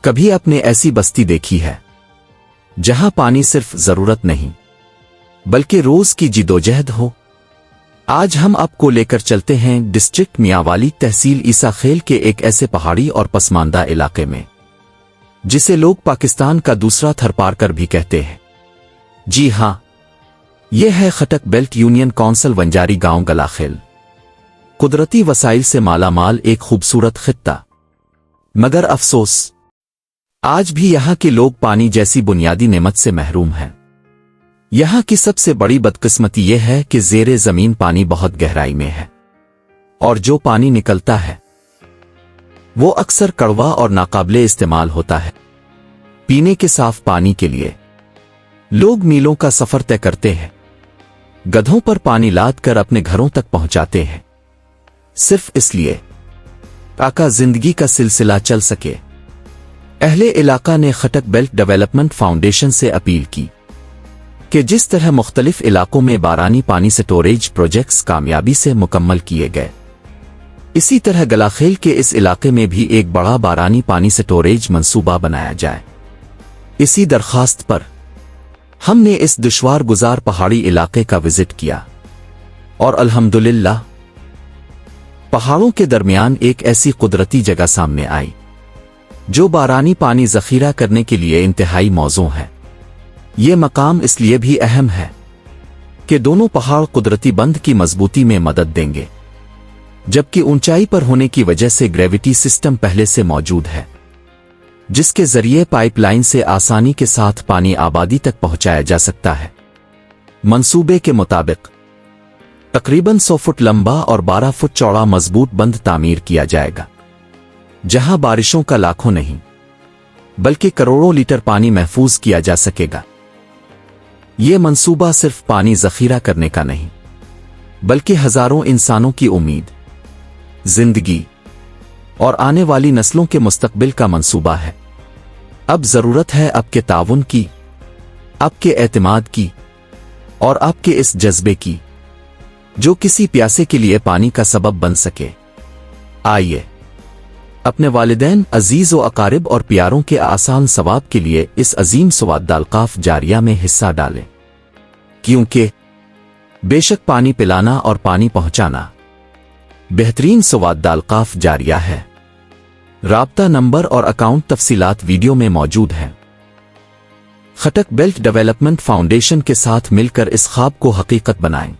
کبھی اپنے ایسی بستی دیکھی ہے جہاں پانی صرف ضرورت نہیں بلکہ روز کی جدوجہد ہو؟ آج ہم آپ کو لے کر چلتے ہیں ڈسٹرکٹ میاوالی تحصیل عیسیٰ خیل کے ایک ایسے پہاڑی اور پسماندہ علاقے میں جسے لوگ پاکستان کا دوسرا تھرپارکر بھی کہتے ہیں۔ جی ہاں، یہ ہے خٹک بیلٹ یونین کونسل ونجاری گاؤں گلاخیل، قدرتی وسائل سے مالا مال ایک خوبصورت خطہ، مگر افسوس آج بھی یہاں کے لوگ پانی جیسی بنیادی نعمت سے محروم ہیں۔ یہاں کی سب سے بڑی بدقسمتی یہ ہے کہ زیر زمین پانی بہت گہرائی میں ہے، اور جو پانی نکلتا ہے وہ اکثر کڑوا اور ناقابل استعمال ہوتا ہے۔ پینے کے صاف پانی کے لیے لوگ میلوں کا سفر طے کرتے ہیں، گدھوں پر پانی لاد کر اپنے گھروں تک پہنچاتے ہیں، صرف اس لیے تاکہ زندگی کا سلسلہ چل سکے۔ اہل علاقہ نے خٹک بیلٹ ڈیولپمنٹ فاؤنڈیشن سے اپیل کی کہ جس طرح مختلف علاقوں میں بارانی پانی سٹوریج پروجیکٹس کامیابی سے مکمل کیے گئے، اسی طرح گلاخیل کے اس علاقے میں بھی ایک بڑا بارانی پانی سٹوریج منصوبہ بنایا جائے۔ اسی درخواست پر ہم نے اس دشوار گزار پہاڑی علاقے کا وزٹ کیا، اور الحمدللہ پہاڑوں کے درمیان ایک ایسی قدرتی جگہ سامنے آئی جو بارانی پانی ذخیرہ کرنے کے لیے انتہائی موزوں ہے۔ یہ مقام اس لیے بھی اہم ہے کہ دونوں پہاڑ قدرتی بند کی مضبوطی میں مدد دیں گے، جبکہ اونچائی پر ہونے کی وجہ سے گریویٹی سسٹم پہلے سے موجود ہے، جس کے ذریعے پائپ لائن سے آسانی کے ساتھ پانی آبادی تک پہنچایا جا سکتا ہے۔ منصوبے کے مطابق تقریباً 100 فٹ لمبا اور 12 فٹ چوڑا مضبوط بند تعمیر کیا جائے گا، جہاں بارشوں کا لاکھوں نہیں بلکہ کروڑوں لیٹر پانی محفوظ کیا جا سکے گا۔ یہ منصوبہ صرف پانی ذخیرہ کرنے کا نہیں بلکہ ہزاروں انسانوں کی امید، زندگی اور آنے والی نسلوں کے مستقبل کا منصوبہ ہے۔ اب ضرورت ہے آپ کے تعاون کی، آپ کے اعتماد کی، اور آپ کے اس جذبے کی جو کسی پیاسے کے لیے پانی کا سبب بن سکے۔ آئیے اپنے والدین، عزیز و اقارب اور پیاروں کے آسان ثواب کے لیے اس عظیم سواد اوقاف جاریہ میں حصہ ڈالیں، کیونکہ بے شک پانی پلانا اور پانی پہنچانا بہترین سواد اوقاف جاریہ ہے۔ رابطہ نمبر اور اکاؤنٹ تفصیلات ویڈیو میں موجود ہیں۔ خٹک بیلٹ ڈیولپمنٹ فاؤنڈیشن کے ساتھ مل کر اس خواب کو حقیقت بنائیں۔